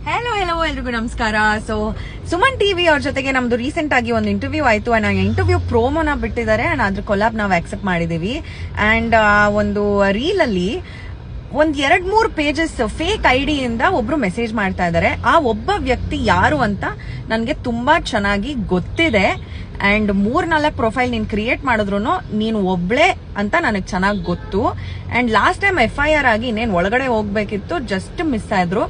Hello ಎಲ್ರಿಗೂ ನಮಸ್ಕಾರ. So Suman TV ಅವ್ರ ಜೊತೆಗೆ ನಮ್ದು ರೀಸೆಂಟ್ ಆಗಿ ಒಂದು ಇಂಟರ್ವ್ಯೂ ಆಯ್ತು. ಅಂಡ್ ಇಂಟರ್ವ್ಯೂ ಪ್ರೋಮೋನ ಬಿಟ್ಟಿದ್ದಾರೆ ಅಂಡ್ ಅದ್ರ ಕೊಲಾಬ್ ನಾವು ಆಕ್ಸೆಪ್ಟ್ ಮಾಡಿದೀವಿ. ಅಂಡ್ ಒಂದು ರೀಲ್ ಅಲ್ಲಿ ಒಂದ್ 2-3 ಪೇಜಸ್ ಫೇಕ್ ಐಡಿಯಿಂದ ಒಬ್ರು ಮೆಸೇಜ್ ಮಾಡ್ತಾ ಇದ್ದಾರೆ. ಆ ಒಬ್ಬ ವ್ಯಕ್ತಿ ಯಾರು ಅಂತ ನನ್ಗೆ ತುಂಬಾ ಚೆನ್ನಾಗಿ ಗೊತ್ತಿದೆ. ಅಂಡ್ 3-4 ಪ್ರೊಫೈಲ್ ನೀನ್ ಕ್ರಿಯೇಟ್ ಮಾಡಿದ್ರು ನೀನು ಒಬ್ಳೆ ಅಂತ ನನಗ್ ಚೆನ್ನಾಗಿ ಗೊತ್ತು. ಅಂಡ್ ಲಾಸ್ಟ್ ಟೈಮ್ FIR ಆಗಿ ಇನ್ನೇನ್ ಒಳಗಡೆ ಹೋಗ್ಬೇಕಿತ್ತು, ಜಸ್ಟ್ ಮಿಸ್ ಆದ್ರು.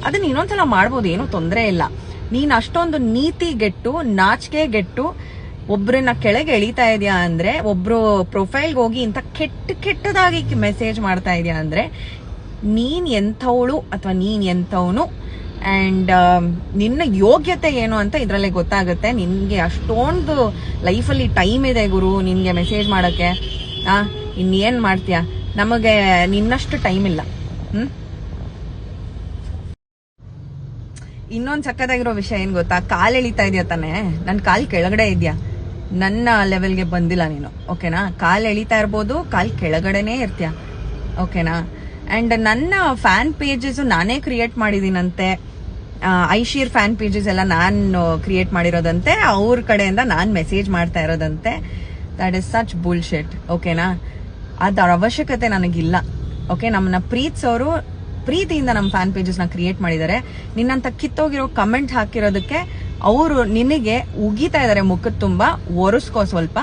ಅದನ್ನ ಇನ್ನೊಂದ್ಸಲ ಮಾಡ್ಬೋದು, ಏನೂ ತೊಂದರೆ ಇಲ್ಲ. ನೀನ್ ಅಷ್ಟೊಂದು ನೀತಿ ಗೆಟ್ಟು ನಾಚಿಕೆ ಗೆಟ್ಟು ಒಬ್ರನ್ನ ಕೆಳಗೆ ಎಳಿತಾ ಇದೆಯಾ ಅಂದ್ರೆ, ಒಬ್ರು ಪ್ರೊಫೈಲ್ಗೆ ಹೋಗಿ ಇಂತ ಕೆಟ್ಟದಾಗಿ ಮೆಸೇಜ್ ಮಾಡ್ತಾ ಇದೆಯಾ ಅಂದ್ರೆ ನೀನ್ ಎಂಥವಳು ಅಥವಾ ನೀನ್ ಎಂಥವನು ಅಂಡ್ ನಿನ್ನ ಯೋಗ್ಯತೆ ಏನು ಅಂತ ಇದ್ರಲ್ಲೇ ಗೊತ್ತಾಗುತ್ತೆ. ನಿನ್ಗೆ ಅಷ್ಟೊಂದು ಲೈಫಲ್ಲಿ ಟೈಮ್ ಇದೆ ಗುರು ನಿನ್ಗೆ ಮೆಸೇಜ್ ಮಾಡಕ್ಕೆ. ಇನ್ನೇನ್ ಮಾಡ್ತೀಯ, ನಮಗೆ ನಿನ್ನಷ್ಟು ಟೈಮ್ ಇಲ್ಲ. ಇನ್ನೊಂದ್ ಸಕ್ಕದಾಗಿರೋ ವಿಷಯ ಏನ್ ಗೊತ್ತಾ, ಕಾಲ್ ಎಳಿತಾ ಇದೆಯಾ ತಾನೆ, ನನ್ ಕಾಲ್ ಕೆಳಗಡೆ ಇದೆಯಾ, ನನ್ನ ಲೆವೆಲ್ಗೆ ಬಂದಿಲ್ಲ ನೀನು, ಓಕೆನಾ? ಕಾಲ್ ಎಳಿತಾ ಇರ್ಬೋದು, ಕಾಲ್ ಕೆಳಗಡೆನೆ ಇರ್ತೀಯ, ಓಕೆನಾ? ಅಂಡ್ ನನ್ನ ಫ್ಯಾನ್ ಪೇಜಸ್ ನಾನೇ ಕ್ರಿಯೇಟ್ ಮಾಡಿದೀನಂತೆ. ಐಶೀರ್ ಫ್ಯಾನ್ ಪೇಜಸ್ ಎಲ್ಲ ನಾನು ಕ್ರಿಯೇಟ್ ಮಾಡಿರೋದಂತೆ, ಅವ್ರ ಕಡೆಯಿಂದ ನಾನ್ ಮೆಸೇಜ್ ಮಾಡ್ತಾ ಇರೋದಂತೆ. ದಟ್ ಇಸ್ ಸಚ್ ಬುಲ್ಶಿಟ್, ಓಕೆನಾ? ಅದರ ಅವಶ್ಯಕತೆ ನನಗಿಲ್ಲ. ಓಕೆ, ನಮ್ಮನ್ನ ಪ್ರೀತಿಸೋರು ಪ್ರೀತಿಯಿಂದ ನಮ್ಮ ಫ್ಯಾನ್ ಪೇಜಸ್ ನ ಕ್ರಿಯೇಟ್ ಮಾಡಿದ್ದಾರೆ. ನಿನ್ನಂತ ಕಿತ್ತೋಗಿರೋ ಕಮೆಂಟ್ ಹಾಕಿರೋದಕ್ಕೆ ಅವರು ನಿನಗೆ ಉಗಿತಾ ಇದಾರೆ ಮುಖದ ತುಂಬಾ, ಒರೆಸ್ಕೋ ಸ್ವಲ್ಪ.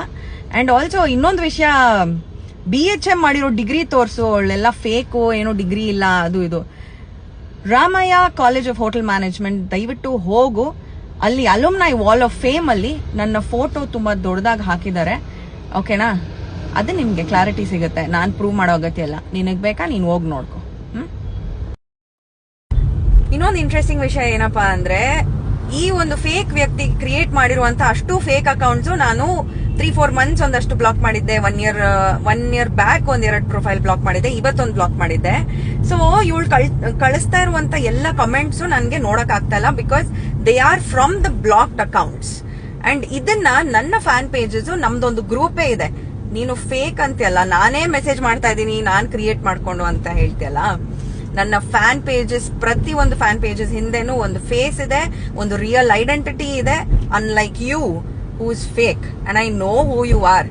ಅಂಡ್ ಆಲ್ಸೋ ಇನ್ನೊಂದು ವಿಷಯ, BHM ಮಾಡಿರೋ ಡಿಗ್ರಿ ತೋರ್ಸು, ಅವಳೆಲ್ಲ ಫೇಕು, ಏನೋ ಡಿಗ್ರಿ ಇಲ್ಲ ಅದು ಇದು. Ramaiah college of hotel management ದಯವಿಟ್ಟು ಹೋಗು, ಅಲ್ಲಿ ಅಲುಮ್ನೈ ವಾಲ್ ಆಫ್ ಫೇಮ್ ಅಲ್ಲಿ ನನ್ನ ಫೋಟೋ ತುಂಬಾ ದೊಡ್ಡದಾಗಿ ಹಾಕಿದ್ದಾರೆ, ಓಕೆನಾ? ಅದು ನಿಮ್ಗೆ ಕ್ಲಾರಿಟಿ ಸಿಗುತ್ತೆ. ನಾನ್ ಪ್ರೂವ್ ಮಾಡೋ ಅಗತ್ಯ ಇಲ್ಲ. ನಿನಗ್ ಬೇಕಾ, ನೀನ್ ಹೋಗಿ ನೋಡ್ಕೊ. ಇನ್ನೊಂದು ಇಂಟ್ರೆಸ್ಟಿಂಗ್ ವಿಷಯ ಏನಪ್ಪಾ ಅಂದ್ರೆ, ಈ ಒಂದು ಫೇಕ್ ವ್ಯಕ್ತಿ ಕ್ರಿಯೇಟ್ ಮಾಡಿರುವಂತ ಅಷ್ಟು ಫೇಕ್ ಅಕೌಂಟ್ಸ್ ನಾನು 3-4 ಮಂತ್ಸ್ ಒಂದಷ್ಟು ಬ್ಲಾಕ್ ಮಾಡಿದ್ದೆ. One year back 1-2 profile block ಮಾಡಿದ್ದೆ, ಇವತ್ತೊಂದು ಬ್ಲಾಕ್ ಮಾಡಿದ್ದೆ. ಸೊ ಇವಳು ಕಳಿಸ್ತಾ ಇರುವಂತ ಎಲ್ಲ ಕಮೆಂಟ್ಸ್ ನನ್ಗೆ ನೋಡಕ್ ಆಗ್ತಾ ಇಲ್ಲ, because they are from the blocked accounts. And ಇದನ್ನ ನನ್ನ ಫ್ಯಾನ್ ಪೇಜಸ್, ನಮ್ದೊಂದು ಗ್ರೂಪೇ ಇದೆ. ನೀನು ಫೇಕ್ ಅಂತೆಲ್ಲ, ನಾನೇ ಮೆಸೇಜ್ ಮಾಡ್ತಾ ಇದ್ದೀನಿ, ನಾನ್ ಕ್ರಿಯೇಟ್ ಮಾಡ್ಕೊಂಡು ಅಂತ ಹೇಳ್ತೀಯಲ್ಲ. ನನ್ನ ಫ್ಯಾನ್ ಪೇಜಸ್, ಪ್ರತಿ ಒಂದು ಫ್ಯಾನ್ ಪೇಜಸ್ ಹಿಂದೆನೂ ಒಂದು ಫೇಸ್ ಇದೆ, ಒಂದು ರಿಯಲ್ ಐಡೆಂಟಿಟಿ ಇದೆ, unlike you who is fake and I know who you are.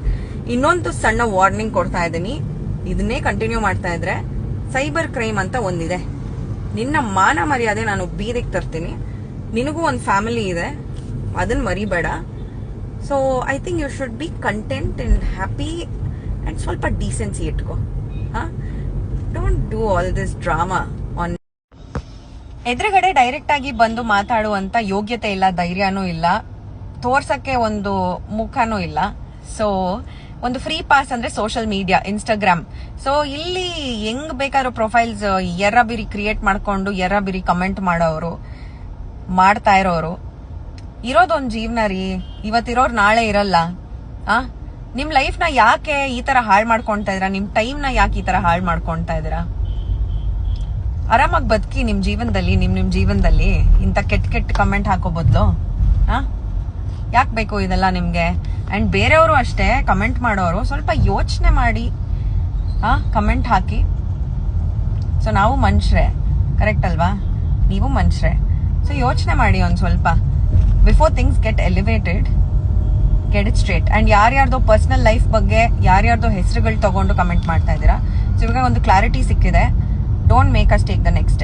ಇನ್ನೊಂದು ಸಣ್ಣ ವಾರ್ನಿಂಗ್ ಕೊಡ್ತಾ ಇದ್ದೀನಿ, ಇದನ್ನೇ ಕಂಟಿನ್ಯೂ ಮಾಡ್ತಾ ಇದ್ರೆ ಸೈಬರ್ ಕ್ರೈಮ್ ಅಂತ ಒಂದಿದೆ. ನಿನ್ನ ಮಾನ ಮರ್ಯಾದೆ ನಾನು ಬೀದಿಗೆ ತರ್ತೀನಿ. ನಿನಗೂ ಒಂದು ಫ್ಯಾಮಿಲಿ ಇದೆ, ಅದನ್ನ ಮರಿಬೇಡ. So I think you should be content and happy and ಸ್ವಲ್ಪ ಡೀಸೆನ್ಸಿ ಇಟ್ಕೋ. Don't do all this drama on. ಎದುರುಗಡೆ ಡೈರೆಕ್ಟ್ ಆಗಿ ಬಂದು ಮಾತಾಡುವಂತ ಯೋಗ್ಯತೆ ಇಲ್ಲ, ಧೈರ್ಯನೂ ಇಲ್ಲ, ತೋರ್ಸಕ್ಕೆ ಒಂದು ಮುಖನೂ ಇಲ್ಲ. ಸೊ ಒಂದು ಫ್ರೀ ಪಾಸ್ ಅಂದ್ರೆ ಸೋಷಿಯಲ್ ಮೀಡಿಯಾ, ಇನ್ಸ್ಟಾಗ್ರಾಮ್. ಸೊ ಇಲ್ಲಿ ಹೆಂಗ್ ಬೇಕಾದ್ರೂ ಪ್ರೊಫೈಲ್ಸ್ ಎರ್ರಬಿರಿ ಕ್ರಿಯೇಟ್ ಮಾಡ್ಕೊಂಡು ಎರ್ರಬಿರಿ ಕಮೆಂಟ್ ಮಾಡೋರು, ಮಾಡ್ತಾ ಇರೋರು. ಇರೋದೊಂದ್ ಜೀವನ ರೀ, ಇವತ್ತಿರೋರು ನಾಳೆ ಇರಲ್ಲ. ನಿಮ್ ಲೈಫ್ ನ ಯಾಕೆ ಈ ತರ ಹಾಳು ಮಾಡ್ಕೊಂತಾ ಇದೀರಾ? ನಿಮ್ ಟೈಮ್ ನ ಯಾಕೆ ಈ ತರ ಹಾಳು ಮಾಡ್ಕೊಂತಾ ಇದೀರಾ? ಆರಾಮಾಗಿ ಬದುಕಿ ನಿಮ್ ಜೀವನದಲ್ಲಿ. ನಿಮ್ ಜೀವನದಲ್ಲಿ ಇಂತ ಕೆಟ್ಟ ಕಮೆಂಟ್ ಹಾಕೋ ಬದಲು ಯಾಕೆ ಬೇಕು ಇದೆಲ್ಲ ನಿಮ್ಗೆ? ಅಂಡ್ ಬೇರೆಯವರು ಅಷ್ಟೇ, ಕಮೆಂಟ್ ಮಾಡೋರು ಸ್ವಲ್ಪ ಯೋಚನೆ ಮಾಡಿ ಕಮೆಂಟ್ ಹಾಕಿ. ಸೊ ನಾವು ಮನುಷ್ಯರೇ, ಕರೆಕ್ಟ್ ಅಲ್ವಾ? ನೀವು ಮನುಷ್ಯರೇ. ಸೊ ಯೋಚನೆ ಮಾಡಿ ಒಂದ್ ಸ್ವಲ್ಪ, before things get elevated, get it straight. And ಯಾರ್ಯಾರ್ದೋ ಪರ್ಸನಲ್ ಲೈಫ್ ಬಗ್ಗೆ ಯಾರ್ಯಾರ್ದೋ ಹೆಸರುಗಳು ತಗೊಂಡು ಕಮೆಂಟ್ ಮಾಡ್ತಾ ಇದ್ದೀರಾ. ಸೊ ಇವಾಗ ಒಂದು ಕ್ಲಾರಿಟಿ ಸಿಕ್ಕಿದೆ. Don't make us take the next step.